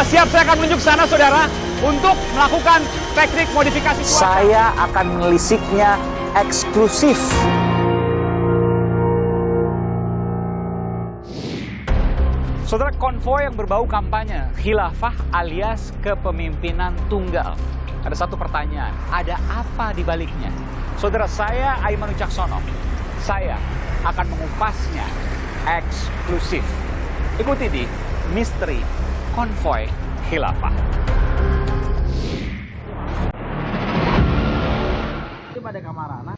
sudah siap, saya akan menunjuk sana, saudara, untuk melakukan teknik modifikasi cuaca. Saya akan melisiknya eksklusif. Saudara, konvoi yang berbau kampanye khilafah alias kepemimpinan tunggal. Ada satu pertanyaan, ada apa di baliknya? Saudara, saya Aiman Wicaksono, saya akan mengupasnya eksklusif. Ikuti di Misteri Konvoi Khilafah. Coba ada kamarana.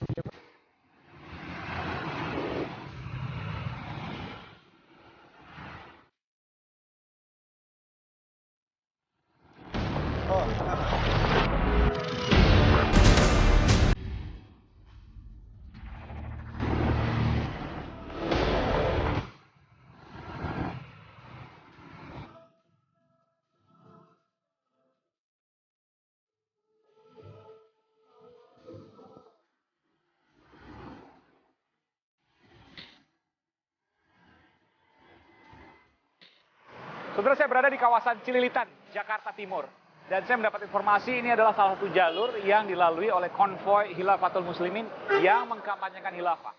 Saudara, saya berada di kawasan Cililitan, Jakarta Timur. Dan saya mendapat informasi ini adalah salah satu jalur yang dilalui oleh konvoi Khilafatul Muslimin yang mengkampanyekan khilafah.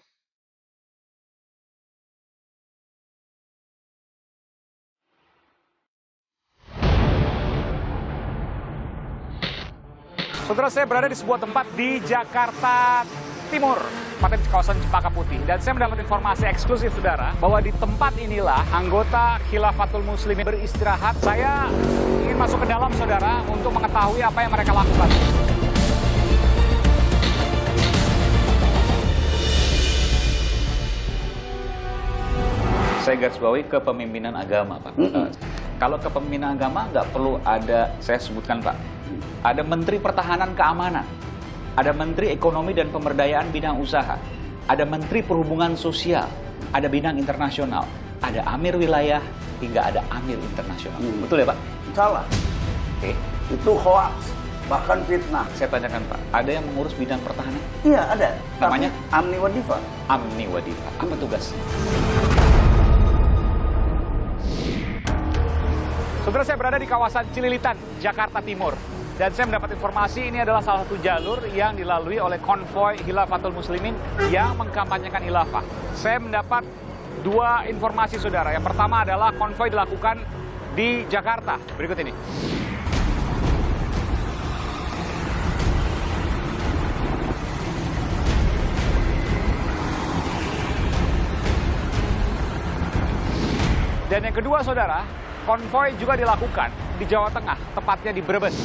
Saudara, saya berada di sebuah tempat di Jakarta Timur, tepatnya di kawasan Cempaka Putih. Dan saya mendapat informasi eksklusif, saudara, bahwa di tempat inilah anggota Khilafatul Muslimin beristirahat. Saya ingin masuk ke dalam, saudara, untuk mengetahui apa yang mereka lakukan. Saya garis bawahi kepemimpinan agama, Pak. Kalau kepemimpinan agama nggak perlu ada, saya sebutkan, Pak, ada Menteri Pertahanan Keamanan, ada Menteri Ekonomi dan Pemberdayaan Bidang Usaha, ada Menteri Perhubungan Sosial, ada Bidang Internasional, ada Amir Wilayah, hingga ada Amir Internasional. Betul ya, Pak? Salah. Oke. Itu hoax, bahkan fitnah. Saya tanyakan, Pak, ada yang mengurus bidang pertahanan? Iya, ada. Namanya? Tapi Amni Wadifa. Amni Wadifa. Apa tugasnya? Saudara, saya berada di kawasan Cililitan, Jakarta Timur. Dan saya mendapat informasi ini adalah salah satu jalur yang dilalui oleh konvoi Khilafatul Muslimin yang mengkampanyekan khilafah. Saya mendapat dua informasi, saudara. Yang pertama adalah konvoi dilakukan di Jakarta. Berikut ini. Dan yang kedua, saudara, konvoi juga dilakukan di Jawa Tengah, tepatnya di Brebes.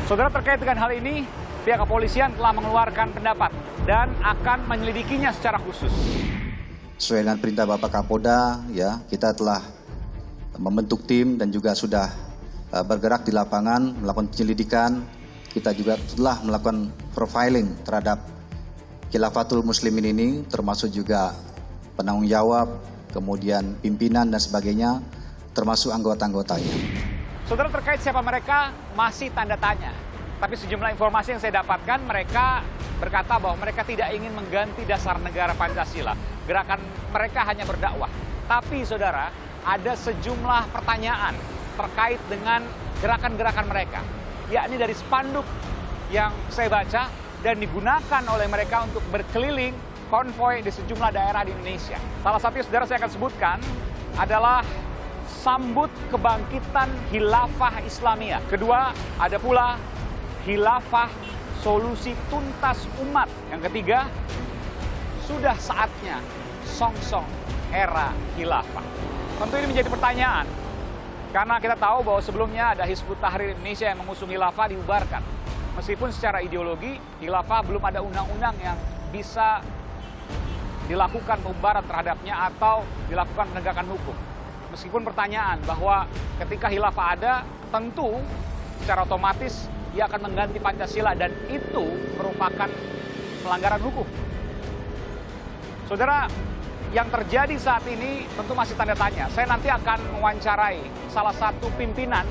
Saudara, terkait dengan hal ini, pihak kepolisian telah mengeluarkan pendapat dan akan menyelidikinya secara khusus. Sesuai dengan perintah Bapak Kapolda, ya, kita telah membentuk tim dan juga sudah bergerak di lapangan, melakukan penyelidikan. Kita juga telah melakukan profiling terhadap Khilafatul Muslimin ini, termasuk juga penanggung jawab, kemudian pimpinan dan sebagainya, termasuk anggota-anggotanya. Saudara, terkait siapa mereka masih tanda tanya. Tapi sejumlah informasi yang saya dapatkan, mereka berkata bahwa mereka tidak ingin mengganti dasar negara Pancasila. Gerakan mereka hanya berdakwah. Tapi, saudara, ada sejumlah pertanyaan terkait dengan gerakan-gerakan mereka, yakni dari spanduk yang saya baca dan digunakan oleh mereka untuk berkeliling konvoi di sejumlah daerah di Indonesia. Salah satunya, saudara, saya akan sebutkan adalah Sambut Kebangkitan Khilafah Islamiyah. Kedua, ada pula Khilafah Solusi Tuntas Umat. Yang ketiga, sudah saatnya Songsong Era Khilafah. Tentu ini menjadi pertanyaan, karena kita tahu bahwa sebelumnya ada Hizbut Tahrir Indonesia yang mengusung khilafah dibubarkan. Meskipun secara ideologi, khilafah belum ada undang-undang yang bisa dilakukan pembubaran terhadapnya atau dilakukan penegakan hukum. Meskipun pertanyaan bahwa ketika khilafah ada, tentu secara otomatis ia akan mengganti Pancasila dan itu merupakan pelanggaran hukum. Saudara, yang terjadi saat ini tentu masih tanda tanya. Saya nanti akan mewawancarai salah satu pimpinan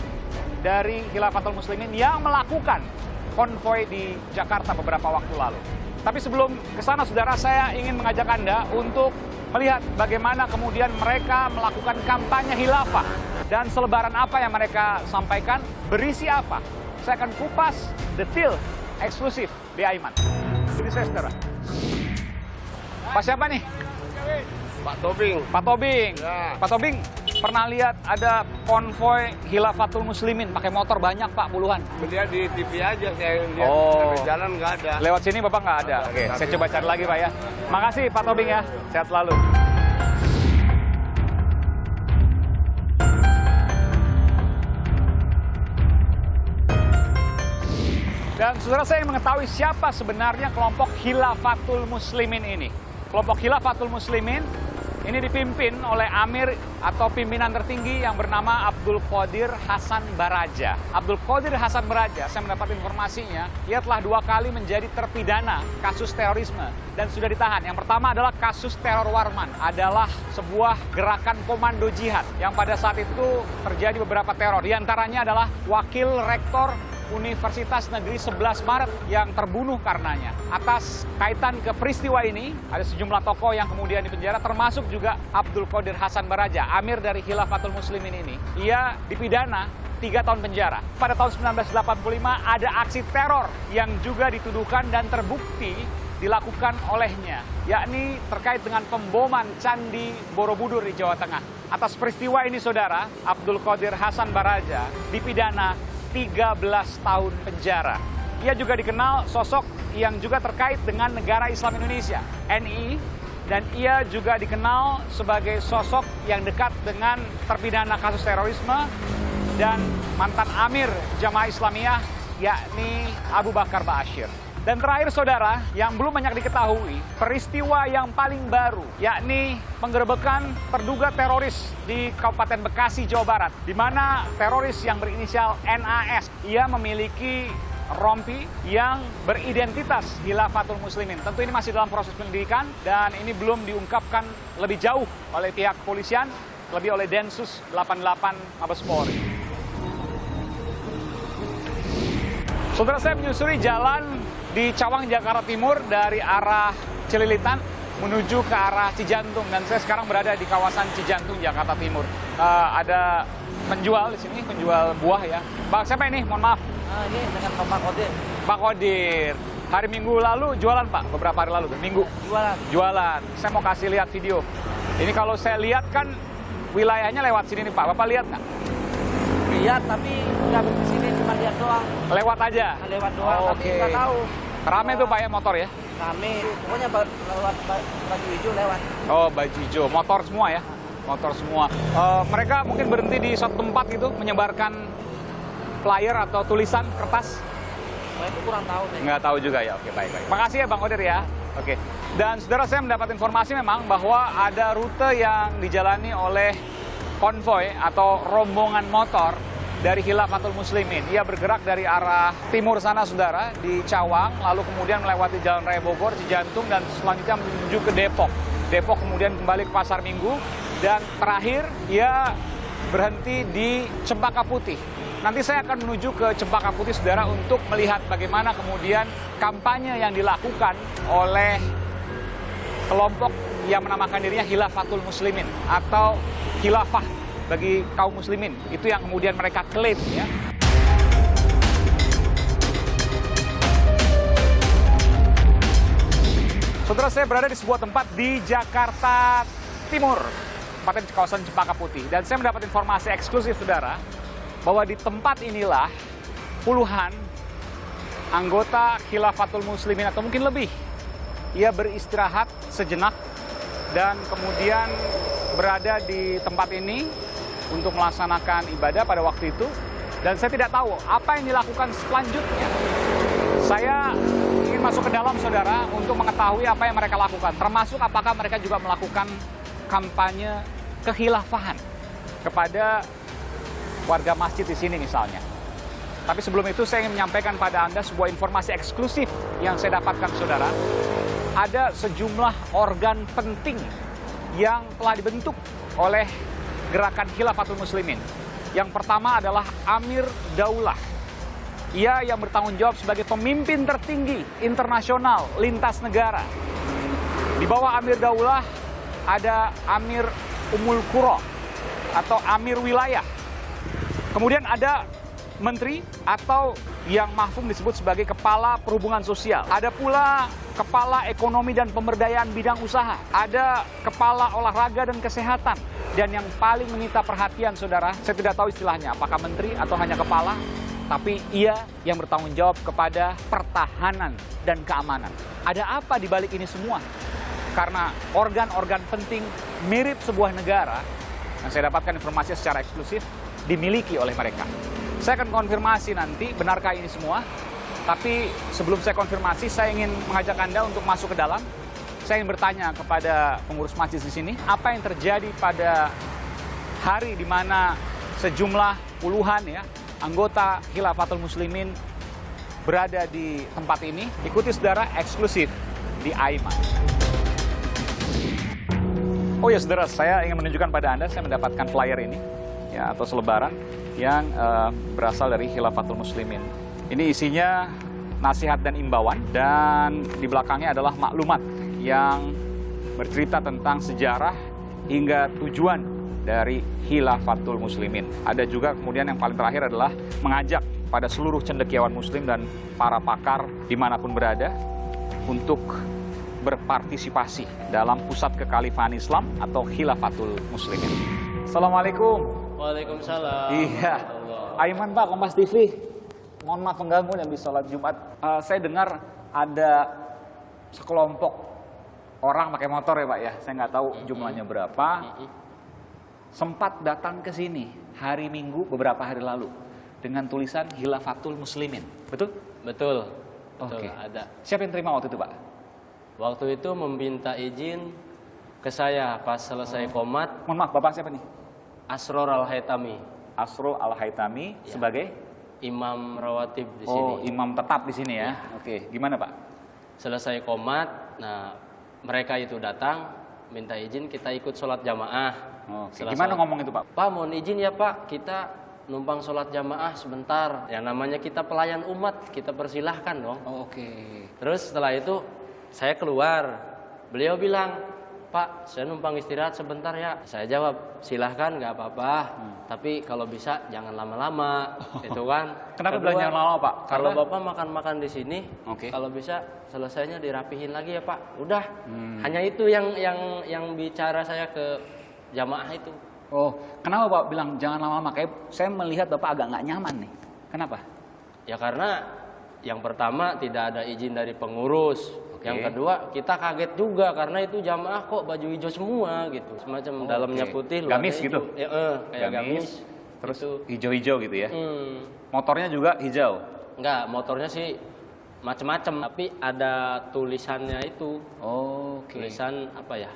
dari Khilafatul Muslimin yang melakukan konvoi di Jakarta beberapa waktu lalu. Tapi sebelum ke sana, saudara, saya ingin mengajak Anda untuk melihat bagaimana kemudian mereka melakukan kampanye khilafah. Dan selebaran apa yang mereka sampaikan, berisi apa. Saya akan kupas detail eksklusif di Aiman. Ini saya, saudara. Pak siapa nih? Pak Tobing. Pak Tobing. Ya. Pak Tobing, pernah lihat ada konvoy Khilafatul Muslimin pakai motor banyak, Pak, puluhan. Lihat di TV aja, saya lihat. Oh. Sampai jalan nggak ada. Lewat sini Bapak nggak ada? Ada. Oke, saya coba cari lagi, Pak, ya. Makasih Pak Tobing ya, sehat selalu. Dan saudara, saya ingin mengetahui siapa sebenarnya kelompok Khilafatul Muslimin ini. Kelompok Khilafatul Muslimin ini dipimpin oleh Amir atau pimpinan tertinggi yang bernama Abdul Qadir Hasan Baraja. Abdul Qadir Hasan Baraja, saya mendapat informasinya, ia telah 2 kali menjadi terpidana kasus terorisme dan sudah ditahan. Yang pertama adalah kasus teror Warman, adalah sebuah gerakan komando jihad yang pada saat itu terjadi beberapa teror. Di antaranya adalah wakil rektor Universitas Negeri 11 Maret yang terbunuh karenanya. Atas kaitan ke peristiwa ini, ada sejumlah tokoh yang kemudian dipenjara, termasuk juga Abdul Qadir Hasan Baraja, Amir dari Khilafatul Muslimin ini. Ia dipidana 3 tahun penjara. Pada tahun 1985 ada aksi teror yang juga dituduhkan dan terbukti dilakukan olehnya, yakni terkait dengan pemboman Candi Borobudur di Jawa Tengah. Atas peristiwa ini, saudara, Abdul Qadir Hasan Baraja dipidana 13 tahun penjara. Ia juga dikenal sosok yang juga terkait dengan Negara Islam Indonesia, NI, dan ia juga dikenal sebagai sosok yang dekat dengan terpidana kasus terorisme dan mantan Amir Jamaah Islamiyah, yakni Abu Bakar Ba'asyir. Dan terakhir, saudara, yang belum banyak diketahui, peristiwa yang paling baru, yakni penggerebekan terduga teroris di Kabupaten Bekasi, Jawa Barat, di mana teroris yang berinisial NAS, ia memiliki rompi yang beridentitas Khilafatul Muslimin. Tentu ini masih dalam proses penyelidikan dan ini belum diungkapkan lebih jauh oleh pihak kepolisian, lebih oleh Densus 88 Mabes Polri. Saudara, saya menyusuri jalan di Cawang, Jakarta Timur dari arah Cililitan menuju ke arah Cijantung, dan saya sekarang berada di kawasan Cijantung, Jakarta Timur. Ada penjual di sini, penjual buah ya. Bang, siapa ini? Mohon maaf. Ini dengan Pak Kodir. Pak Kodir. Hari Minggu lalu jualan, Pak? Beberapa hari lalu, Minggu? Jualan. Jualan. Saya mau kasih lihat video. Ini kalau saya lihat kan wilayahnya lewat sini nih, Pak. Bapak lihat nggak? Lihat, tapi nggak di sini, cuma lihat doang. Lewat aja? Lewat doang, Oh, tapi oke. nggak tahu. Rame tuh, Pak, ya, motor ya? Rame, pokoknya lewat baju hijau lewat. Oh, baju hijau. Motor semua ya? Motor semua. Mereka mungkin berhenti di suatu tempat gitu, menyebarkan flyer atau tulisan kertas? Saya itu kurang tahu. Nggak tahu juga ya. Oke, baik. Makasih ya, Bang Kodir ya. Oke. Dan saudara, saya mendapat informasi memang bahwa ada rute yang dijalani oleh konvoy atau rombongan motor dari Khilafatul Muslimin. Ia bergerak dari arah timur sana, saudara, di Cawang, lalu kemudian melewati Jalan Raya Bogor, Cijantung, dan selanjutnya menuju ke Depok. Depok kemudian kembali ke Pasar Minggu, dan terakhir ia berhenti di Cempaka Putih. Nanti saya akan menuju ke Cempaka Putih, saudara, untuk melihat bagaimana kemudian kampanye yang dilakukan oleh kelompok yang menamakan dirinya Khilafatul Muslimin atau khilafah bagi kaum muslimin. Itu yang kemudian mereka klaim ya. Saudara, saya berada di sebuah tempat di Jakarta Timur, tempatnya di kawasan Cempaka Putih, dan saya mendapat informasi eksklusif, saudara, bahwa di tempat inilah puluhan anggota Khilafatul Muslimin atau mungkin lebih, ia beristirahat sejenak dan kemudian berada di tempat ini untuk melaksanakan ibadah pada waktu itu. Dan saya tidak tahu apa yang dilakukan selanjutnya. Saya ingin masuk ke dalam, saudara, untuk mengetahui apa yang mereka lakukan. Termasuk apakah mereka juga melakukan kampanye kekhilafahan kepada warga masjid di sini misalnya. Tapi sebelum itu saya ingin menyampaikan pada Anda sebuah informasi eksklusif yang saya dapatkan, saudara. Ada sejumlah organ penting yang telah dibentuk oleh gerakan Khilafatul Muslimin. Yang pertama adalah Amir Daulah. Ia yang bertanggung jawab sebagai pemimpin tertinggi internasional lintas negara. Di bawah Amir Daulah ada Amir Umul Qura atau Amir Wilayah. Kemudian ada menteri atau yang mahfum disebut sebagai kepala perhubungan sosial. Ada pula kepala ekonomi dan pemberdayaan bidang usaha. Ada kepala olahraga dan kesehatan. Dan yang paling menyita perhatian, saudara, saya tidak tahu istilahnya, apakah menteri atau hanya kepala, tapi ia yang bertanggung jawab kepada pertahanan dan keamanan. Ada apa di balik ini semua? Karena organ-organ penting mirip sebuah negara, yang saya dapatkan informasi secara eksklusif, dimiliki oleh mereka. Saya akan konfirmasi nanti, benarkah ini semua? Tapi sebelum saya konfirmasi, saya ingin mengajak Anda untuk masuk ke dalam. Saya ingin bertanya kepada pengurus masjid di sini, apa yang terjadi pada hari di mana sejumlah puluhan ya anggota Khilafatul Muslimin berada di tempat ini. Ikuti saudara eksklusif di Aiman. Oh ya saudara, saya ingin menunjukkan pada Anda, saya mendapatkan flyer ini ya, atau selebaran yang berasal dari Khilafatul Muslimin. Ini isinya nasihat dan imbauan, dan di belakangnya adalah maklumat yang bercerita tentang sejarah hingga tujuan dari Khilafatul Muslimin. Ada juga kemudian yang paling terakhir adalah mengajak pada seluruh cendekiawan muslim dan para pakar dimanapun berada untuk berpartisipasi dalam pusat kekhalifahan Islam atau Khilafatul Muslimin. Assalamualaikum. Waalaikumsalam. Iya. Aiman Pak, Kompas TV. Mohon maaf pengganggu yang bisa sholat Jumat. Saya dengar ada sekelompok orang pakai motor ya Pak ya. Saya nggak tahu jumlahnya berapa. Sempat datang ke sini hari Minggu beberapa hari lalu dengan tulisan Khilafatul Muslimin. Betul? Betul. Betul, Oke. ada. Siapa yang terima waktu itu Pak? Waktu itu meminta izin ke saya pas selesai komat, Mohon maaf, Bapak siapa nih? Asror Al-Haytami, Asro Al-Haytami Ya. sebagai imam rawatib di oh, sini. imam tetap di sini ya. Oke, gimana Pak? Selesai komat, nah mereka itu datang minta izin kita ikut sholat jamaah. Oke. Setelah Gimana sholat- ngomong itu Pak? Pak, mohon izin ya Pak, kita numpang sholat jamaah sebentar. Ya namanya kita pelayan umat, kita persilahkan dong. Oh, oke. Terus setelah itu saya keluar, beliau bilang, Pak, saya numpang istirahat sebentar ya. Saya jawab, silahkan nggak apa-apa. Tapi kalau bisa jangan lama-lama, itu kan. Kenapa Kedua, bilang jangan lama Pak? Kalau Karena Bapak makan-makan di sini, Oke. kalau bisa selesainya dirapihin lagi ya Pak. Udah, hanya itu yang bicara saya ke jamaah itu. oh, kenapa Pak bilang jangan lama-lama? Kayak saya melihat Bapak agak nggak nyaman nih. Kenapa? Ya karena yang pertama tidak ada izin dari pengurus. Yang kedua kita kaget juga karena itu jamaah kok baju hijau semua gitu. Semacam dalamnya oke. putih. Gamis luarnya gitu? hijau. Ya, kayak gamis. Terus Itu. hijau-hijau gitu ya. Hmm. Motornya juga hijau. Enggak, motornya sih macem-macem. Tapi ada tulisannya itu. Oke. Tulisan apa ya?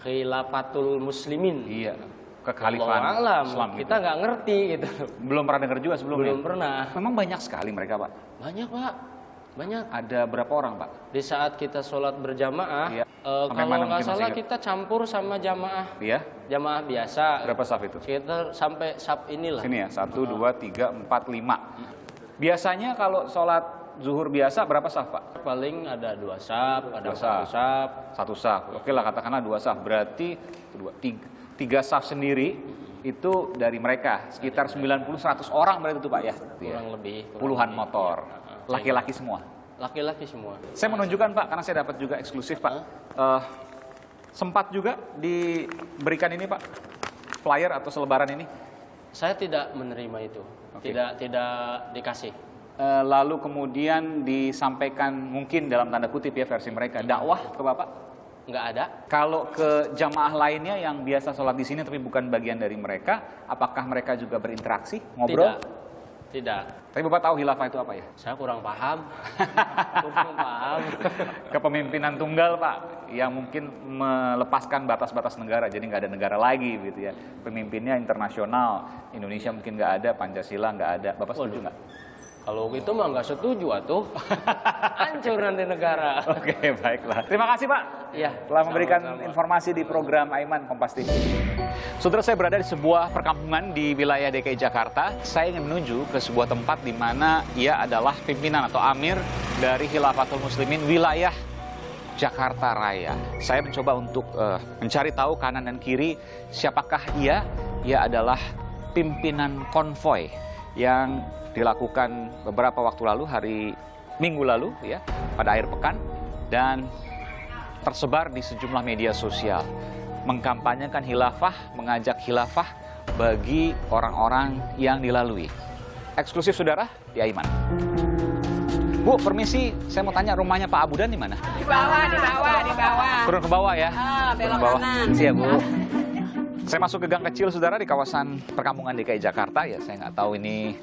Khilafatul Muslimin. Iya. Allahu Kekhalifahan alam. Islam gitu. Kita nggak ngerti gitu. Belum pernah dengar juga sebelumnya. Belum pernah. Memang banyak sekali mereka Pak. Banyak Pak. Banyak. Ada berapa orang Pak? Di saat kita sholat berjamaah, Iya. Sampai kalau mana nggak mungkin masih salah ingat? kita campur sama jamaah Iya. biasa. Berapa saf itu? Sekitar sampai sab inilah. Sini ya, 1, 2, 3, 4, 5. Biasanya kalau sholat zuhur biasa berapa saf Pak? Paling ada 2 sab, ada 2 saf. 1 sab. 1 saf. Oke lah katakanlah 2 saf. Berarti 3 saf sendiri itu dari mereka. Sekitar 90-100 orang berarti itu Pak ya? Kurang lebih. Puluhan motor. Laki-laki semua. Laki-laki semua. Saya menunjukkan Pak, karena saya dapat juga eksklusif Pak. Sempat juga diberikan ini Pak, flyer atau selebaran ini. Saya tidak menerima itu. Oke. Tidak dikasih. Lalu kemudian disampaikan mungkin dalam tanda kutip ya versi mereka, dakwah ke Bapak. Nggak ada. Kalau ke jamaah lainnya yang biasa sholat di sini tapi bukan bagian dari mereka, apakah mereka juga berinteraksi, ngobrol? Tidak. Tapi Bapak tahu khilafah itu apa ya? Saya kurang paham. Kurang paham. Kepemimpinan tunggal Pak, yang mungkin melepaskan batas-batas negara, jadi nggak ada negara lagi gitu ya. Pemimpinnya internasional, Indonesia mungkin nggak ada, Pancasila nggak ada. Bapak setuju nggak? Kalau gitu mah nggak setuju atuh. Hancur nanti negara. Oke, baiklah. Terima kasih Pak. Iya. Telah memberikan Sama-sama. informasi di program Aiman Kompas TV. Saudara, saya berada di sebuah perkampungan di wilayah DKI Jakarta. Saya ingin menuju ke sebuah tempat di mana ia adalah pimpinan atau amir dari Khilafatul Muslimin wilayah Jakarta Raya. Saya mencoba untuk mencari tahu kanan dan kiri siapakah ia. Ia adalah pimpinan konvoy yang dilakukan beberapa waktu lalu, hari Minggu lalu ya, pada akhir pekan, dan tersebar di sejumlah media sosial, mengkampanyekan khilafah, mengajak khilafah bagi orang-orang yang dilalui. Eksklusif saudara di Aiman. Bu, permisi, saya mau tanya rumahnya Pak Abudan di mana? Di bawah. Turun ke bawah ya. Belok Turun ke bawah. kanan. Siap, Bu. Saya masuk ke gang kecil saudara di kawasan perkampungan DKI Jakarta ya. Saya nggak tahu ini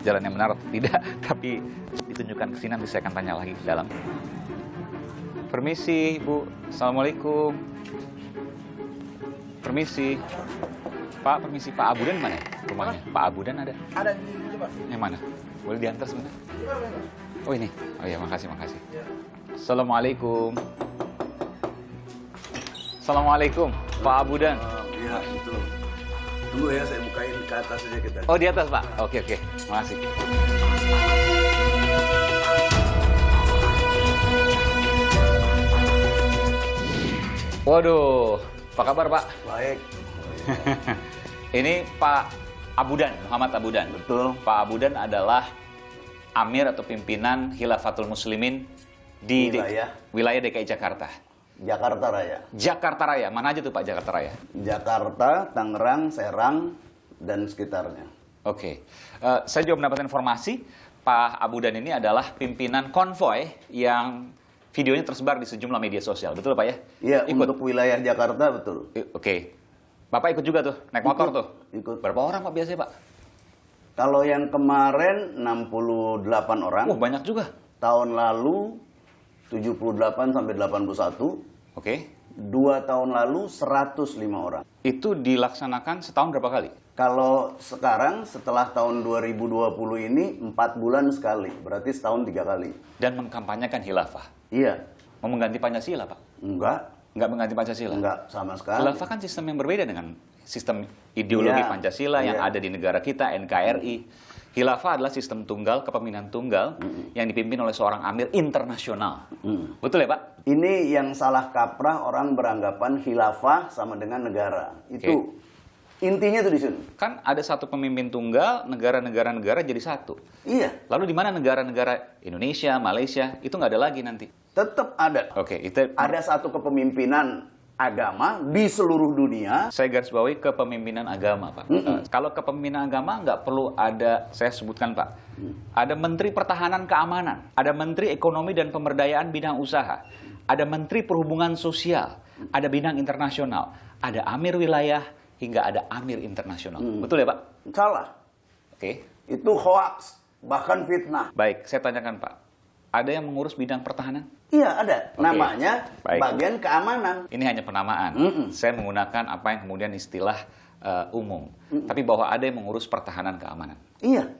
jalan yang benar atau tidak, tapi ditunjukkan ke sini, nanti saya akan tanya lagi di dalam. Permisi, Bu. Assalamualaikum. Permisi. Pak, permisi. Pak Abudan mana ya rumahnya? Pak Abudan ada? Ada di situ, Pak. Yang mana? Boleh diantar sebentar? Oh ini? Oh iya, makasih. Assalamualaikum. Assalamualaikum, Pak Abudan. Iya, itu. Tunggu ya, saya bukain ke atas saja kita. Oh, di atas, Pak? Oke. Makasih. Waduh, apa kabar, Pak? Baik. Ini Pak Abudan, Muhammad Abudan. Betul. Pak Abudan adalah amir atau pimpinan Khilafatul Muslimin di wilayah DKI Jakarta. Jakarta Raya. Jakarta Raya, mana aja tuh Pak Jakarta Raya? Jakarta, Tangerang, Serang, dan sekitarnya. Oke. Saya juga mendapatkan informasi Pak Abudan ini adalah pimpinan konvoy yang videonya tersebar di sejumlah media sosial. Betul Pak ya? Iya, Ikut. untuk wilayah Jakarta betul. Oke. Bapak ikut juga tuh, naik motor tuh? Ikut. Berapa orang Pak biasanya Pak? Kalau yang kemarin 68 orang. Banyak juga. Tahun lalu 78 sampai 81. Oke. 2 tahun lalu 105 orang. Itu dilaksanakan setahun berapa kali? Kalau sekarang setelah tahun 2020 ini 4 bulan sekali. Berarti setahun 3 kali. Dan mengkampanyekan khilafah. Iya. Mau mengganti Pancasila Pak? Enggak. Nggak mengganti Pancasila? Enggak sama sekali. Khilafah kan sistem yang berbeda dengan sistem ideologi Iya, Pancasila yang iya. ada di negara kita, NKRI. Khilafah adalah sistem tunggal, kepemimpinan tunggal yang dipimpin oleh seorang amir internasional. Betul ya Pak? Ini yang salah kaprah, orang beranggapan khilafah sama dengan negara. Itu intinya tuh di sini. Kan ada satu pemimpin tunggal, negara-negara jadi satu. Iya, Lalu di mana negara-negara Indonesia, Malaysia, itu nggak ada lagi nanti. tetap ada. Oke, itu Ada satu kepemimpinan agama di seluruh dunia. saya garis bawahi kepemimpinan agama, Pak. Kalau kepemimpinan agama nggak perlu ada, saya sebutkan, Pak. Ada Menteri Pertahanan Keamanan, ada Menteri Ekonomi dan Pemberdayaan Bidang Usaha, ada Menteri Perhubungan Sosial, ada bidang internasional, ada Amir Wilayah, hingga ada Amir Internasional. Betul ya, Pak? Salah. Oke. Itu hoax, bahkan fitnah. Baik, saya tanyakan, Pak. Ada yang mengurus bidang pertahanan? Iya, ada. Oke. Namanya Baik. bagian keamanan. Ini hanya penamaan. Saya menggunakan apa yang kemudian istilah umum. Tapi bahwa ada yang mengurus pertahanan keamanan. Iya.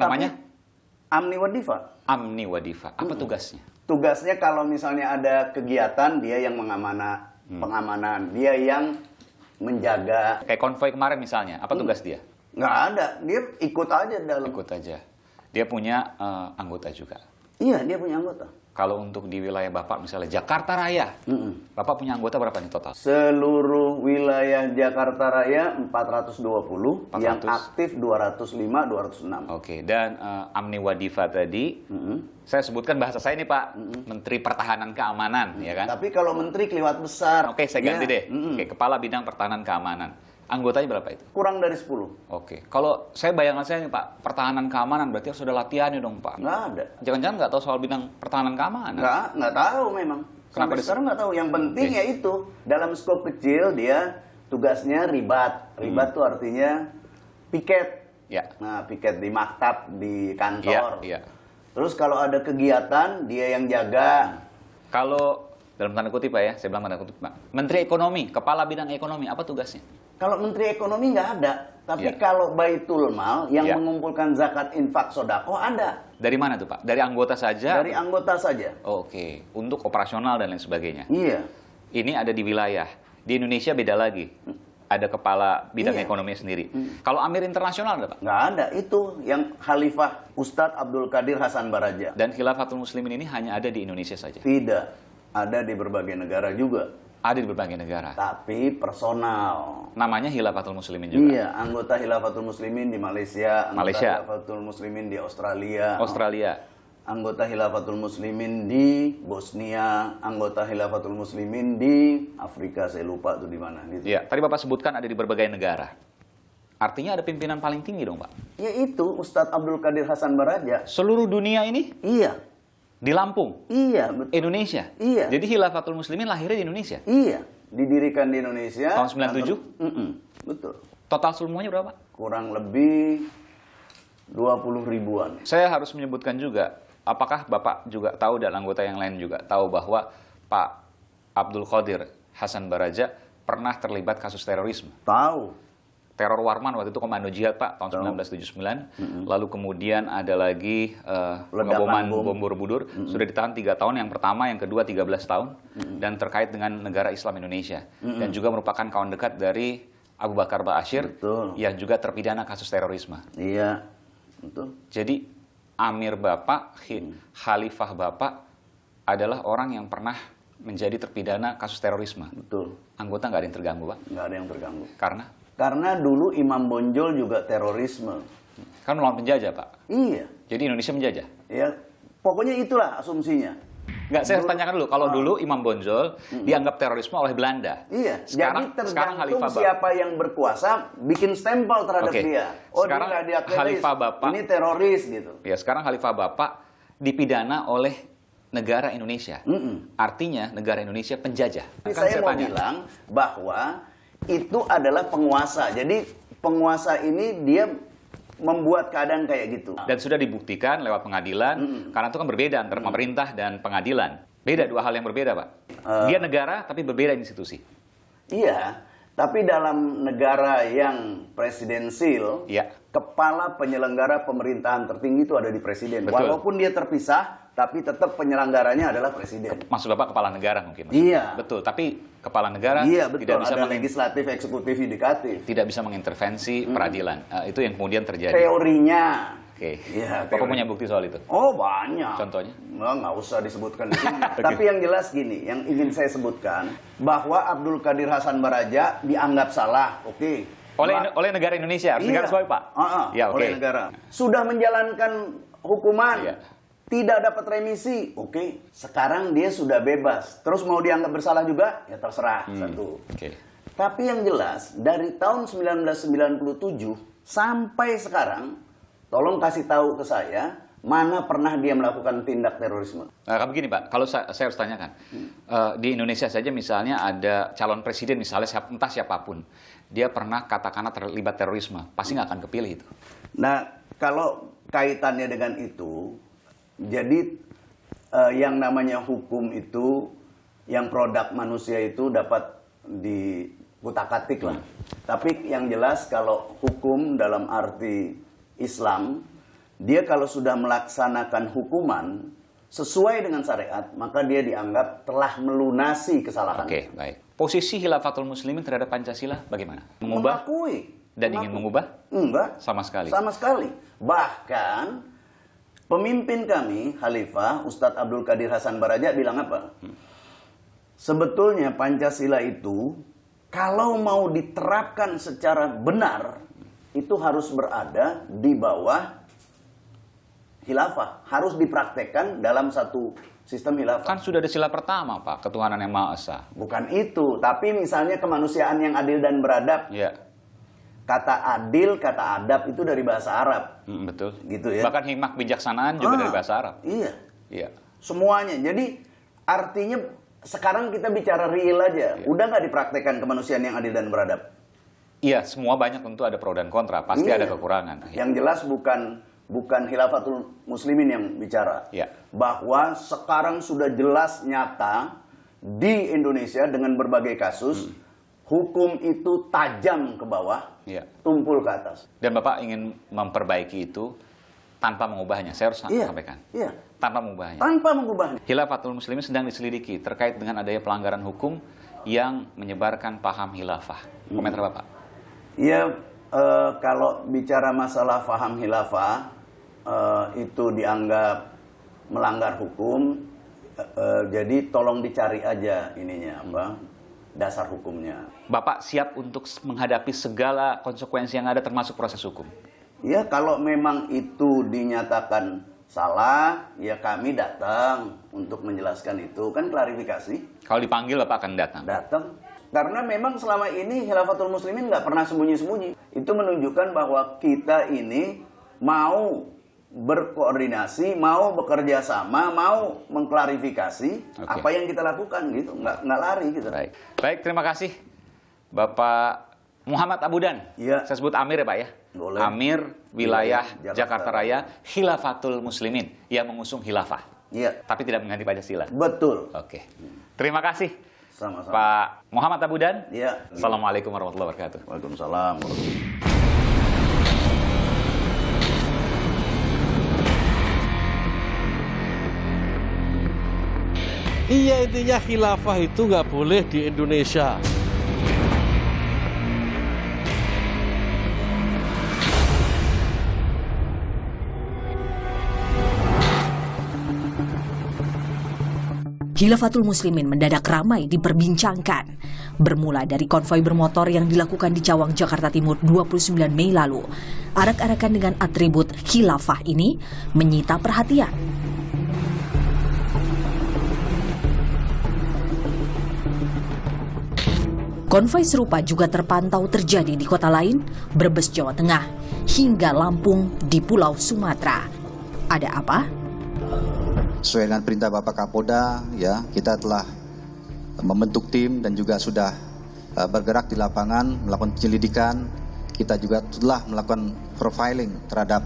Namanya? Tapi Amni Wadifa. Amni Wadifa. Apa tugasnya? Tugasnya kalau misalnya ada kegiatan, dia yang pengamanan. Dia yang menjaga. Kayak konvoy kemarin misalnya. Apa tugas dia? Nggak ada. Dia ikut aja dalam. Ikut aja. Dia punya anggota juga. Iya, dia punya anggota. Kalau untuk di wilayah Bapak misalnya Jakarta Raya. Bapak punya anggota berapa nih total? Seluruh wilayah Jakarta Raya 420, yang 400. aktif 205, 206. Oke, dan Amni Wadifa tadi, saya sebutkan bahasa saya ini Pak, Menteri Pertahanan Keamanan, ya kan? Tapi kalau menteri keliwat besar. Oke, saya ganti Ya, deh. Oke, Kepala Bidang Pertahanan Keamanan. Anggotanya berapa itu? kurang dari 10. Oke, kalau saya bayangan saya nih Pak, pertahanan keamanan berarti harus ada latihannya dong Pak. Nggak ada. Jangan-jangan nggak tahu soal bidang pertahanan keamanan? Nggak tahu memang. Kenapa Sampai sekarang nggak tahu. Yang penting ya itu, dalam skop kecil dia tugasnya ribat. Ribat tuh artinya piket. Ya. Nah, piket di maktab, di kantor. Iya. Terus kalau ada kegiatan, dia yang jaga. Kalau Dalam tanda kutip Pak ya, saya bilang tanda kutip Pak. Menteri Ekonomi, kepala bidang ekonomi, apa tugasnya? Kalau Menteri Ekonomi nggak ada, tapi Iya. kalau Baitul Mal yang Iya. mengumpulkan zakat, infak, sodako ada. Dari mana tuh Pak? Dari anggota saja? Dari anggota saja. Oke, untuk operasional dan lain sebagainya. Iya. Ini ada di wilayah. Di Indonesia beda lagi. Ada kepala bidang Iya. ekonomi sendiri. Kalau Amir internasional ada Pak? Nggak ada, itu yang Khalifah Ustadz Abdul Qadir Hasan Baraja. Dan Khilafatul Muslimin ini hanya ada di Indonesia saja. Tidak, ada di berbagai negara juga. Ada di berbagai negara. Tapi personal. Namanya Khilafatul Muslimin juga. Iya, anggota Khilafatul Muslimin di Malaysia, anggota Malaysia. Khilafatul Muslimin di Australia, Australia. anggota Khilafatul Muslimin di Bosnia, anggota Khilafatul Muslimin di Afrika, saya lupa tuh di mana gitu. Iya, tadi Bapak sebutkan ada di berbagai negara. Artinya ada pimpinan paling tinggi dong Pak. Yaitu Ustadz Abdul Qadir Hasan Baraja. Seluruh dunia ini Iya, di Lampung, iya, betul. Indonesia. Iya. Jadi Khilafatul Muslimin lahirnya di Indonesia. Iya, didirikan di Indonesia. Tahun 97? Betul. Total semuanya berapa Pak? Kurang lebih 20 ribuan. Saya harus menyebutkan juga, apakah Bapak juga tahu dan anggota yang lain juga tahu bahwa Pak Abdul Qadir Hasan Baraja pernah terlibat kasus terorisme. Tahu. Teror Warman waktu itu komando jihad Pak tahun 1979. Lalu kemudian ada lagi pengeboman bom Borobudur. Sudah ditahan 3 tahun. Yang pertama, yang kedua 13 tahun. Dan terkait dengan negara Islam Indonesia. Dan juga merupakan kawan dekat dari Abu Bakar Ba'asyir yang juga terpidana kasus terorisme. Iya, betul. Jadi Amir Bapak, Khalifah Bapak adalah orang yang pernah menjadi terpidana kasus terorisme. Betul. Anggota nggak ada yang terganggu Pak? Nggak ada yang terganggu. Karena dulu Imam Bonjol juga terorisme. kan melawan penjajah Pak. Iya. Jadi Indonesia menjajah. Ya, pokoknya itulah asumsinya. Nggak, saya harus tanyakan dulu. Kalau dulu Imam Bonjol dianggap terorisme oleh Belanda. Iya. Sekarang Jadi tergantung Khalifah Bapak. siapa yang berkuasa bikin stempel terhadap Oke. dia. Oh, Sekarang dia radikalis, Khalifah Bapak. ini teroris gitu. Ya, sekarang Khalifah Bapak dipidana oleh negara Indonesia. Artinya negara Indonesia penjajah. Tapi Kan saya mau tanya. bilang bahwa itu adalah penguasa. Jadi penguasa ini dia membuat keadaan kayak gitu. Dan sudah dibuktikan lewat pengadilan, karena itu kan berbeda antara pemerintah dan pengadilan. Beda, dua hal yang berbeda, Pak. Dia negara, tapi berbeda institusi. Iya, tapi dalam negara yang presidensil, Iya. kepala penyelenggara pemerintahan tertinggi itu ada di presiden. Betul. Walaupun dia terpisah, tapi tetap penyelenggaranya adalah presiden. Maksud Bapak kepala negara mungkin? Iya. Betul, tapi kepala negara Iya, betul. tidak bisa Ada legislatif, eksekutif, yudikatif. tidak bisa mengintervensi peradilan. Itu yang kemudian terjadi. Teorinya. Oke. Iya, Bapak teori. punya bukti soal itu? Oh, banyak. Contohnya? Nggak usah disebutkan di sini. Tapi yang jelas gini, yang ingin saya sebutkan, bahwa Abdul Qadir Hasan Baraja dianggap salah. Oke. Oleh negara Indonesia, harus Iya. digarisbawahi, Pak. Ya, oke. Oleh negara. Sudah menjalankan hukuman. Iya. Tidak dapat remisi. Oke. Sekarang dia sudah bebas. Terus mau dianggap bersalah juga? Ya terserah. Satu. Oke. Tapi yang jelas, dari tahun 1997 sampai sekarang, tolong kasih tahu ke saya, mana pernah dia melakukan tindak terorisme? Nah, begini Pak, kalau saya harus tanyakan, di Indonesia saja misalnya ada calon presiden misalnya entah siapapun, dia pernah katakanlah terlibat terorisme, pasti nggak akan kepilih itu. Nah, kalau kaitannya dengan itu, jadi yang namanya hukum itu, yang produk manusia itu dapat dikutak-atik lah. Tapi yang jelas kalau hukum dalam arti Islam, dia kalau sudah melaksanakan hukuman sesuai dengan syariat, maka dia dianggap telah melunasi kesalahan. Oke, baik. Posisi Khilafatul Muslimin terhadap Pancasila bagaimana? Mengubah Mengakui. dan ingin mengubah? Enggak. Sama sekali. Sama sekali. Bahkan pemimpin kami, Khalifah, Ustadz Abdul Qadir Hasan Baraja bilang apa? Sebetulnya Pancasila itu kalau mau diterapkan secara benar, itu harus berada di bawah khilafah. Harus dipraktekkan dalam satu sistem khilafah. Kan sudah ada sila pertama, Pak, ketuhanan yang Maha Esa. Bukan itu, tapi misalnya kemanusiaan yang adil dan beradab. Ya, Kata adil, kata adab itu dari bahasa Arab. betul. Gitu ya. Bahkan hikmah kebijaksanaan juga dari bahasa Arab. Iya. Iya. Semuanya. Jadi artinya sekarang kita bicara real aja. Udah nggak dipraktekkan kemanusiaan yang adil dan beradab. Iya, semua banyak tentu ada pro dan kontra, pasti Iya. ada kekurangan. Yang jelas bukan Khilafatul Muslimin yang bicara. Iya. Bahwa sekarang sudah jelas nyata di Indonesia dengan berbagai kasus, hukum itu tajam ke bawah, tumpul ke atas. Dan Bapak ingin memperbaiki itu tanpa mengubahnya. Saya harus sampaikan. Iya. Tanpa mengubahnya. Tanpa mengubahnya. Khilafatul Muslimin sedang diselidiki terkait dengan adanya pelanggaran hukum yang menyebarkan paham khilafah. Komentar Bapak? Ya, kalau bicara masalah paham khilafah, itu dianggap melanggar hukum, jadi tolong dicari aja ininya dasar hukumnya. Bapak siap untuk menghadapi segala konsekuensi yang ada termasuk proses hukum? Ya, kalau memang itu dinyatakan salah, ya kami datang untuk menjelaskan itu, kan klarifikasi. Kalau dipanggil Bapak akan datang? Datang. Karena memang selama ini Khilafatul Muslimin nggak pernah sembunyi-sembunyi. Itu menunjukkan bahwa kita ini mau berkoordinasi, mau bekerja sama, mau mengklarifikasi apa yang kita lakukan gitu, nggak lari gitu. Baik, terima kasih Bapak Muhammad Abudan. Iya. Saya sebut Amir ya Pak ya. Boleh. Amir wilayah Jakarta Raya Khilafatul Muslimin yang mengusung khilafah. Iya. Tapi tidak mengganti Pancasila. Betul. Oke. Terima kasih. Sama-sama. Pak Muhammad Abudan. Iya. Assalamualaikum warahmatullahi wabarakatuh. Waalaikumsalam. Iya, intinya khilafah itu nggak boleh di Indonesia. Khilafatul Muslimin mendadak ramai diperbincangkan. Bermula dari konvoi bermotor yang dilakukan di Cawang, Jakarta Timur 29 Mei lalu. Arak-arakan dengan atribut khilafah ini menyita perhatian. Konvoi serupa juga terpantau terjadi di kota lain, Brebes, Jawa Tengah, hingga Lampung di Pulau Sumatera. Ada apa? Sesuai dengan perintah Bapak Kapolda, ya, kita telah membentuk tim dan juga sudah bergerak di lapangan, melakukan penyelidikan. Kita juga telah melakukan profiling terhadap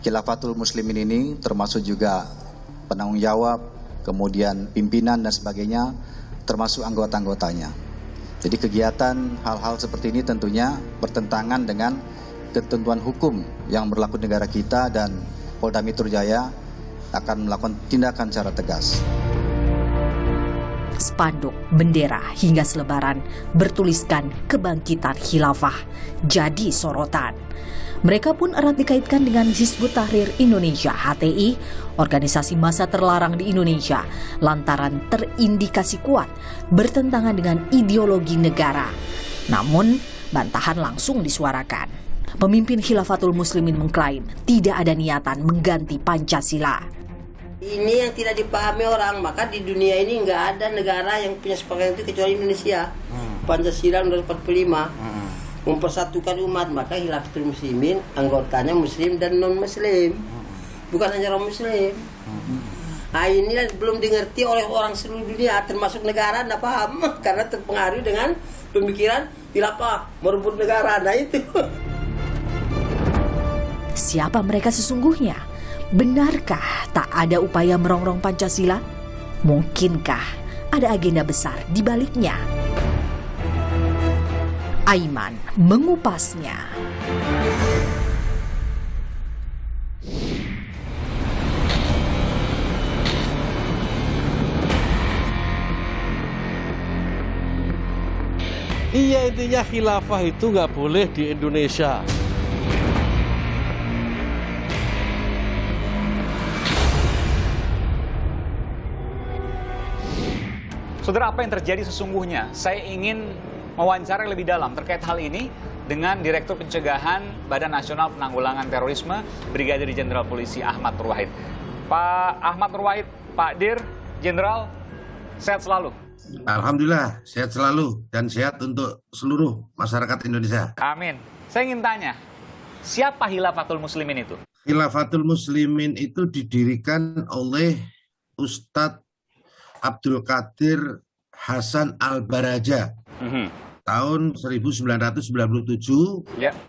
Khilafatul Muslimin ini, termasuk juga penanggung jawab, kemudian pimpinan dan sebagainya, termasuk anggota-anggotanya. Jadi kegiatan hal-hal seperti ini tentunya bertentangan dengan ketentuan hukum yang berlaku di negara kita, dan Polda Metro Jaya akan melakukan tindakan secara tegas. Spanduk, bendera, hingga selebaran bertuliskan kebangkitan khilafah jadi sorotan. Mereka pun erat dikaitkan dengan Hizbut Tahrir Indonesia (HTI), organisasi massa terlarang di Indonesia, lantaran terindikasi kuat bertentangan dengan ideologi negara. Namun, bantahan langsung disuarakan. Pemimpin Khilafatul Muslimin mengklaim tidak ada niatan mengganti Pancasila. Ini yang tidak dipahami orang, maka di dunia ini nggak ada negara yang punya sepakatan itu kecuali Indonesia. Pancasila 1945 mempersatukan umat, maka Khilafatul Muslimin anggotanya Muslim dan non-Muslim, bukan hanya orang Muslim. Nah, ini belum dimengerti oleh orang seluruh dunia, termasuk negara, nggak paham karena terpengaruh dengan pemikiran khilafah, merebut negara. Nah itu. Siapa mereka sesungguhnya? Benarkah tak ada upaya merongrong Pancasila? Mungkinkah ada agenda besar di baliknya? Aiman mengupasnya. Iya, intinya khilafah itu nggak boleh di Indonesia. Saudara, apa yang terjadi sesungguhnya? Saya ingin mewawancara lebih dalam terkait hal ini dengan Direktur Pencegahan Badan Nasional Penanggulangan Terorisme, Brigadir Jenderal Polisi Ahmad Nur Wahid. Pak Ahmad Nur Wahid, Pak Dir, Jenderal, sehat selalu. Alhamdulillah, sehat selalu dan sehat untuk seluruh masyarakat Indonesia. Amin. Saya ingin tanya, siapa Khilafatul Muslimin itu? Khilafatul Muslimin itu didirikan oleh Ustadz Abdul Qadir Hasan Al-Baraja tahun 1997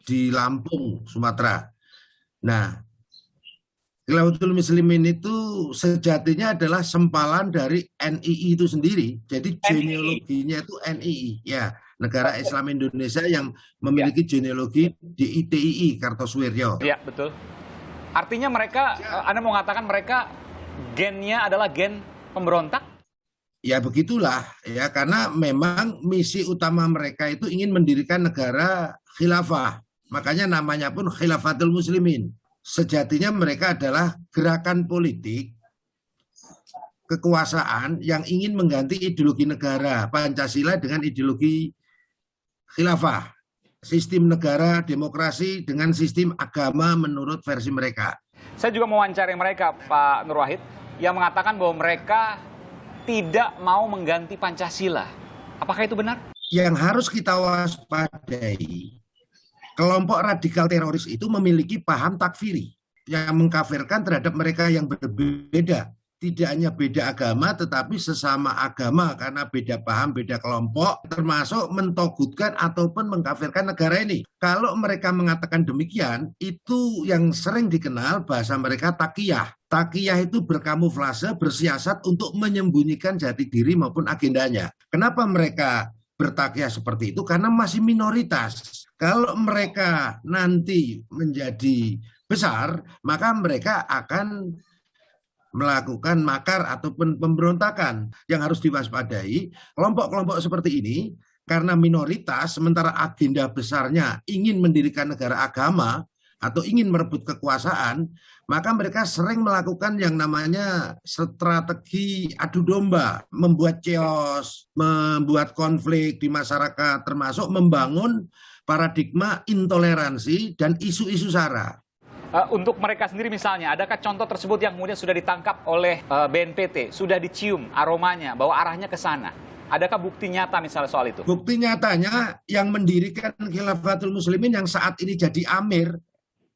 di Lampung, Sumatera. Nah, Khilafatul Muslimin itu sejatinya adalah sempalan dari NII itu sendiri. Jadi genealoginya itu NII, ya, Negara Islam Indonesia yang memiliki genealogi di ITII Kartosuwiryo. Iya, betul. Artinya mereka, Anda mau mengatakan mereka gennya adalah gen pemberontak? Ya begitulah, ya, karena memang misi utama mereka itu ingin mendirikan negara khilafah. Makanya namanya pun Khilafatul Muslimin. Sejatinya mereka adalah gerakan politik kekuasaan yang ingin mengganti ideologi negara Pancasila dengan ideologi khilafah, sistem negara demokrasi dengan sistem agama menurut versi mereka. Saya juga mewawancari mereka, Pak Nur Wahid, yang mengatakan bahwa mereka tidak mau mengganti Pancasila. Apakah itu benar? Yang harus kita waspadai, kelompok radikal teroris itu memiliki paham takfiri yang mengkafirkan terhadap mereka yang berbeda. Tidak hanya beda agama, tetapi sesama agama karena beda paham, beda kelompok, termasuk mentogutkan ataupun mengkafirkan negara ini. Kalau mereka mengatakan demikian, itu yang sering dikenal bahasa mereka takiyah. Takiyah itu berkamuflase, bersiasat untuk menyembunyikan jati diri maupun agendanya. Kenapa mereka bertakiyah seperti itu? Karena masih minoritas. Kalau mereka nanti menjadi besar, maka mereka akan melakukan makar ataupun pemberontakan. Yang harus diwaspadai, kelompok-kelompok seperti ini, karena minoritas, sementara agenda besarnya ingin mendirikan negara agama atau ingin merebut kekuasaan, maka mereka sering melakukan yang namanya strategi adu domba, membuat chaos, membuat konflik di masyarakat, termasuk membangun paradigma intoleransi dan isu-isu sara. Untuk mereka sendiri misalnya, adakah contoh tersebut yang kemudian sudah ditangkap oleh BNPT, sudah dicium aromanya bahwa arahnya ke sana? Adakah bukti nyata misalnya soal itu? Bukti nyatanya yang mendirikan Khilafatul Muslimin yang saat ini jadi amir,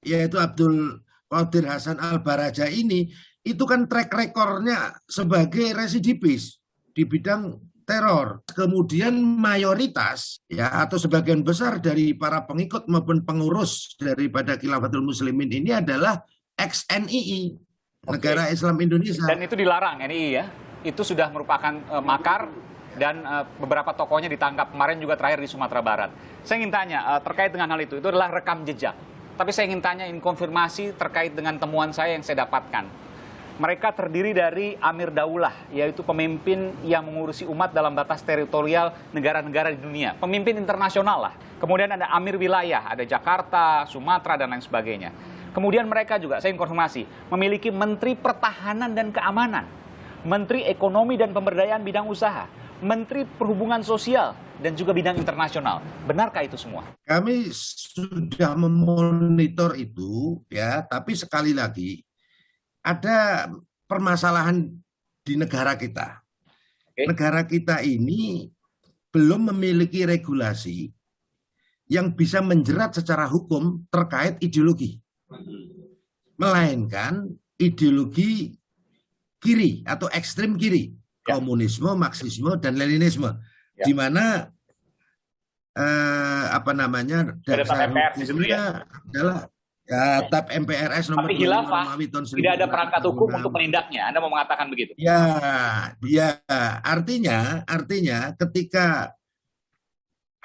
yaitu Abdul Qadir Hasan Al-Baraja ini, itu kan track recordnya sebagai residivis di bidang teror. Kemudian mayoritas ya atau sebagian besar dari para pengikut maupun pengurus daripada Khilafatul Muslimin ini adalah ex-NII, Negara Islam Indonesia. Dan itu dilarang NII ya? Itu sudah merupakan makar dan beberapa tokohnya ditangkap kemarin juga terakhir di Sumatera Barat. Saya ingin tanya terkait dengan hal itu adalah rekam jejak. Tapi saya ingin tanya, ingin konfirmasi terkait dengan temuan saya yang saya dapatkan. Mereka terdiri dari Amir Daulah, yaitu pemimpin yang mengurusi umat dalam batas teritorial negara-negara di dunia. Pemimpin internasional lah. Kemudian ada Amir Wilayah, ada Jakarta, Sumatera, dan lain sebagainya. Kemudian mereka juga, saya ingin konfirmasi, memiliki Menteri Pertahanan dan Keamanan, Menteri Ekonomi dan Pemberdayaan Bidang Usaha, Menteri Perhubungan Sosial, dan juga bidang internasional. Benarkah itu semua? Kami sudah memonitor itu, ya, tapi sekali lagi, ada permasalahan di negara kita. Negara kita ini belum memiliki regulasi yang bisa menjerat secara hukum terkait ideologi. Melainkan ideologi kiri atau ekstrem kiri. Komunisme, Marxisme, dan Leninisme. Di mana dasar hukumnya adalah TAP MPRS nomor 25 tahun 1945. Tidak ada perangkat hukum untuk menindaknya. Anda mau mengatakan begitu? Ya, artinya ketika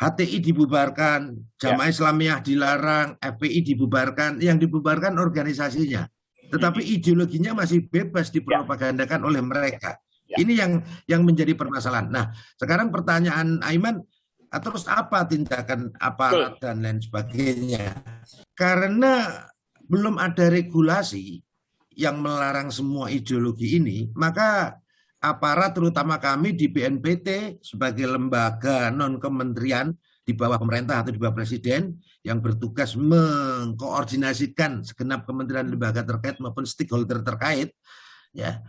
HTI dibubarkan, Jamaah Islamiyah dilarang, FPI dibubarkan, yang dibubarkan organisasinya. Tetapi ideologinya masih bebas dipropagandakan oleh mereka. Ini yang menjadi permasalahan. Nah, sekarang pertanyaan Aiman, terus apa tindakan aparat dan lain sebagainya? Karena belum ada regulasi yang melarang semua ideologi ini, maka aparat terutama kami di BNPT sebagai lembaga non-kementerian di bawah pemerintah atau di bawah presiden yang bertugas mengkoordinasikan segenap kementerian lembaga terkait maupun stakeholder terkait, ya,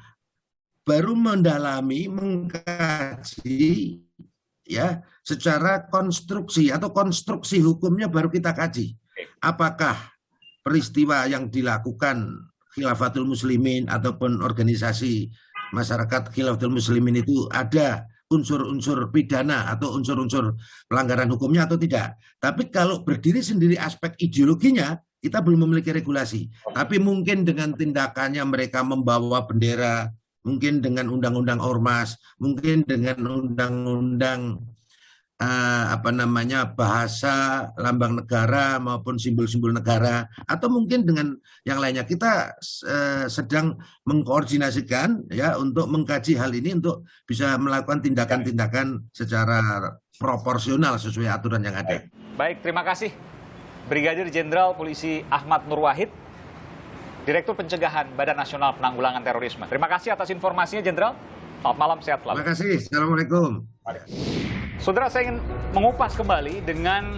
baru mendalami, mengkaji, ya, secara konstruksi atau konstruksi hukumnya baru kita kaji. Apakah peristiwa yang dilakukan Khilafatul Muslimin ataupun organisasi masyarakat Khilafatul Muslimin itu ada unsur-unsur pidana atau unsur-unsur pelanggaran hukumnya atau tidak. Tapi kalau berdiri sendiri aspek ideologinya, kita belum memiliki regulasi. Tapi mungkin dengan tindakannya mereka membawa bendera, mungkin dengan undang-undang ormas, mungkin dengan undang-undang bahasa lambang negara maupun simbol-simbol negara, atau mungkin dengan yang lainnya. Kita sedang mengkoordinasikan ya untuk mengkaji hal ini untuk bisa melakukan tindakan-tindakan secara proporsional sesuai aturan yang ada. Baik, terima kasih Brigadir Jenderal Polisi Ahmad Nur Wahid, Direktur Pencegahan Badan Nasional Penanggulangan Terorisme. Terima kasih atas informasinya, Jenderal. Selamat malam, sehat selalu. Terima kasih. Assalamualaikum. Saudara, saya ingin mengupas kembali dengan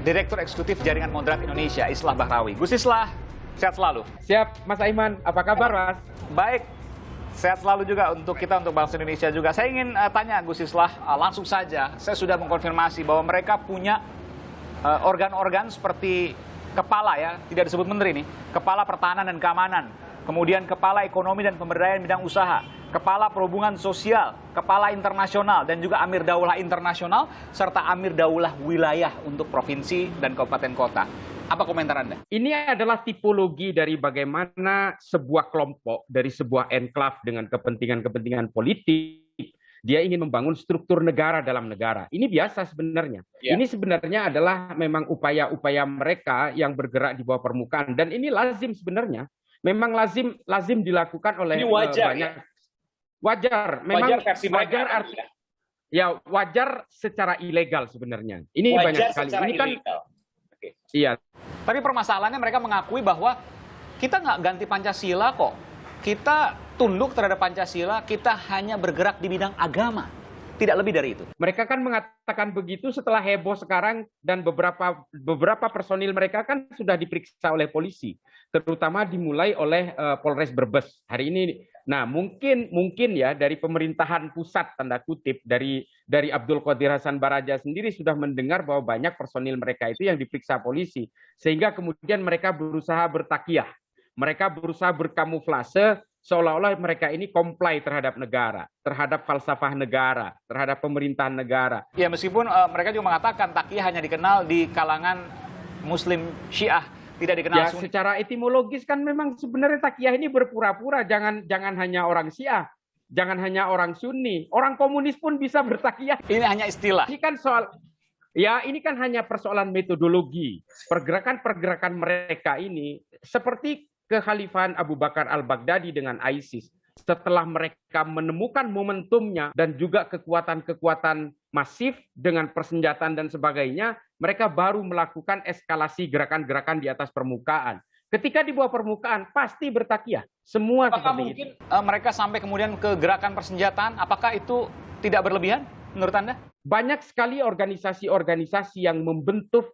Direktur Eksekutif Jaringan Moderat Indonesia, Islah Bahrawi. Gus Islah, sehat selalu. Siap, Mas Aiman. Apa kabar, Mas? Baik, sehat selalu juga untuk kita, untuk bangsa Indonesia juga. Saya ingin tanya Gus Islah, langsung saja. Saya sudah mengkonfirmasi bahwa mereka punya organ-organ seperti kepala, ya, tidak disebut menteri nih, Kepala Pertahanan dan Keamanan, kemudian Kepala Ekonomi dan Pemberdayaan Bidang Usaha, Kepala Perhubungan Sosial, Kepala Internasional, dan juga Amir Daulah Internasional, serta Amir Daulah Wilayah untuk provinsi dan kabupaten kota. Apa komentar Anda? Ini adalah tipologi dari bagaimana sebuah kelompok, dari sebuah enklave dengan kepentingan-kepentingan politik, dia ingin membangun struktur negara dalam negara. Ini biasa sebenarnya. Ya. Ini sebenarnya adalah memang upaya-upaya mereka yang bergerak di bawah permukaan. Dan ini lazim sebenarnya. Memang lazim dilakukan oleh ini wajar, banyak. Ya? Wajar. Memang wajar versi wajar arti. Ya, wajar secara ilegal sebenarnya. Ini wajar banyak sekali. Ini kan Oke. Iya. Tapi permasalahannya mereka mengakui bahwa kita nggak ganti Pancasila kok. Kita tunduk terhadap Pancasila, kita hanya bergerak di bidang agama. Tidak lebih dari itu. Mereka kan mengatakan begitu setelah heboh sekarang, dan beberapa personil mereka kan sudah diperiksa oleh polisi, terutama dimulai oleh Polres Brebes hari ini. Nah, mungkin ya dari pemerintahan pusat, tanda kutip, dari Abdul Qadir Hasan Baraja sendiri sudah mendengar bahwa banyak personil mereka itu yang diperiksa polisi, sehingga kemudian mereka berusaha bertakiah. Mereka berusaha berkamuflase seolah-olah mereka ini comply terhadap negara, terhadap falsafah negara, terhadap pemerintahan negara. Ya, meskipun mereka juga mengatakan takyah hanya dikenal di kalangan Muslim Syiah, tidak dikenal ya, Sunni. Secara etimologis kan memang sebenarnya takyah ini berpura-pura, jangan hanya orang Syiah, jangan hanya orang Sunni, orang komunis pun bisa bertakyah. Ini hanya istilah. Ini kan hanya persoalan metodologi. Pergerakan-pergerakan mereka ini seperti kekhalifahan Abu Bakar al-Baghdadi dengan ISIS. Setelah mereka menemukan momentumnya dan juga kekuatan-kekuatan masif dengan persenjataan dan sebagainya, mereka baru melakukan eskalasi gerakan-gerakan di atas permukaan. Ketika di bawah permukaan, pasti bertakiah. Semua apakah seperti mungkin itu. Mereka sampai kemudian ke gerakan persenjataan? Apakah itu tidak berlebihan menurut Anda? Banyak sekali organisasi-organisasi yang membentuk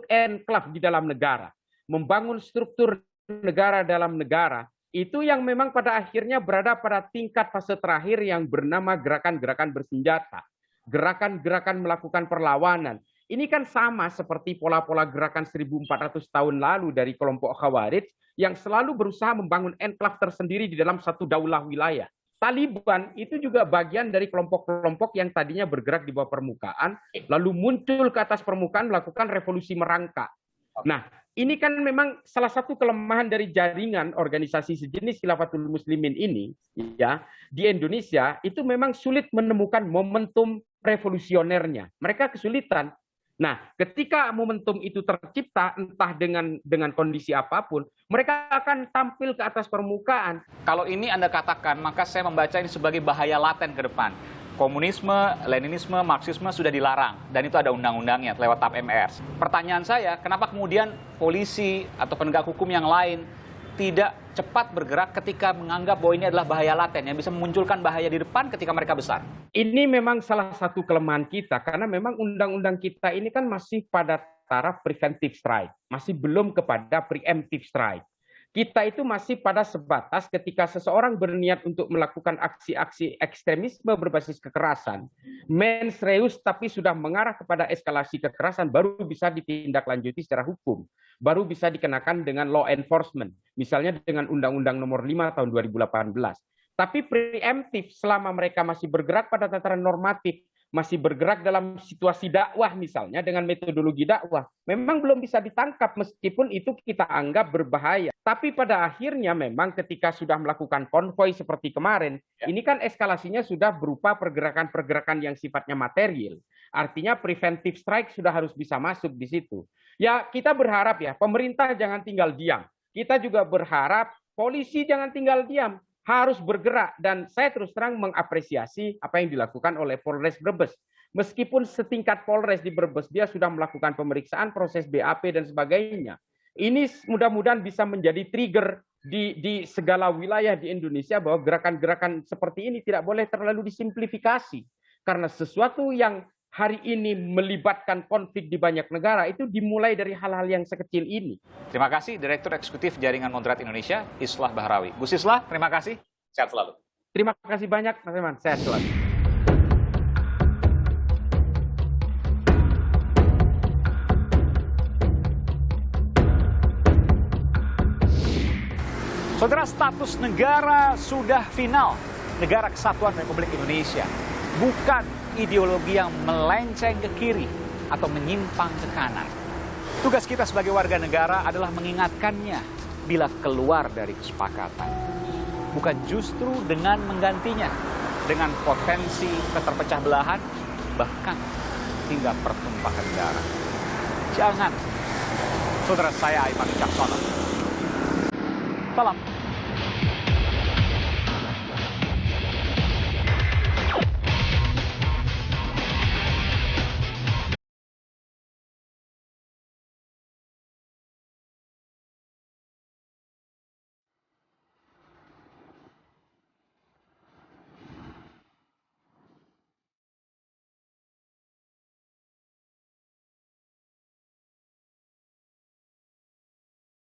enklave di dalam negara, membangun struktur negara dalam negara, itu yang memang pada akhirnya berada pada tingkat fase terakhir yang bernama gerakan-gerakan bersenjata, gerakan-gerakan melakukan perlawanan. Ini kan sama seperti pola-pola gerakan 1400 tahun lalu dari kelompok Khawarij yang selalu berusaha membangun enklave tersendiri di dalam satu daulah wilayah. Taliban itu juga bagian dari kelompok-kelompok yang tadinya bergerak di bawah permukaan, lalu muncul ke atas permukaan melakukan revolusi merangkak. Nah, ini kan memang salah satu kelemahan dari jaringan organisasi sejenis Khilafatul Muslimin ini, ya, di Indonesia itu memang sulit menemukan momentum revolusionernya. Mereka kesulitan. Nah, ketika momentum itu tercipta, entah dengan kondisi apapun, mereka akan tampil ke atas permukaan. Kalau ini Anda katakan, maka saya membaca ini sebagai bahaya laten ke depan. Komunisme, Leninisme, Marxisme sudah dilarang, dan itu ada undang-undangnya lewat TAP MR. Pertanyaan saya, kenapa kemudian polisi atau penegak hukum yang lain tidak cepat bergerak ketika menganggap bahwa ini adalah bahaya laten yang bisa memunculkan bahaya di depan ketika mereka besar? Ini memang salah satu kelemahan kita, karena memang undang-undang kita ini kan masih pada taraf preventive strike, masih belum kepada preemptive strike. Kita itu masih pada sebatas ketika seseorang berniat untuk melakukan aksi-aksi ekstremisme berbasis kekerasan, mens reus tapi sudah mengarah kepada eskalasi kekerasan, baru bisa ditindaklanjuti secara hukum, baru bisa dikenakan dengan law enforcement, misalnya dengan Undang-Undang Nomor 5 Tahun 2018. Tapi preemptif selama mereka masih bergerak pada tataran normatif, masih bergerak dalam situasi dakwah misalnya dengan metodologi dakwah, memang belum bisa ditangkap meskipun itu kita anggap berbahaya. Tapi pada akhirnya memang ketika sudah melakukan konvoi seperti kemarin, ini kan eskalasinya sudah berupa pergerakan-pergerakan yang sifatnya material. Artinya preventive strike sudah harus bisa masuk di situ. Ya kita berharap ya pemerintah jangan tinggal diam. Kita juga berharap polisi jangan tinggal diam. Harus bergerak, dan saya terus terang mengapresiasi apa yang dilakukan oleh Polres Brebes. Meskipun setingkat Polres di Brebes dia sudah melakukan pemeriksaan, proses BAP dan sebagainya. Ini mudah-mudahan bisa menjadi trigger di segala wilayah di Indonesia bahwa gerakan-gerakan seperti ini tidak boleh terlalu disimplifikasi. Karena sesuatu yang hari ini melibatkan konflik di banyak negara itu dimulai dari hal-hal yang sekecil ini. Terima kasih Direktur Eksekutif Jaringan Moderat Indonesia, Islah Bahrawi. Gus Islah, terima kasih. Sehat selalu. Terima kasih banyak, Mas Eman. Sehat selalu. Saudara, status negara sudah final. Negara Kesatuan Republik Indonesia. Bukan ideologi yang melenceng ke kiri atau menyimpang ke kanan. Tugas kita sebagai warga negara adalah mengingatkannya bila keluar dari kesepakatan. Bukan justru dengan menggantinya dengan potensi keterpecah belahan, bahkan hingga pertumpahan darah. Jangan. Saudara saya Aiman Wicaksono. Salam.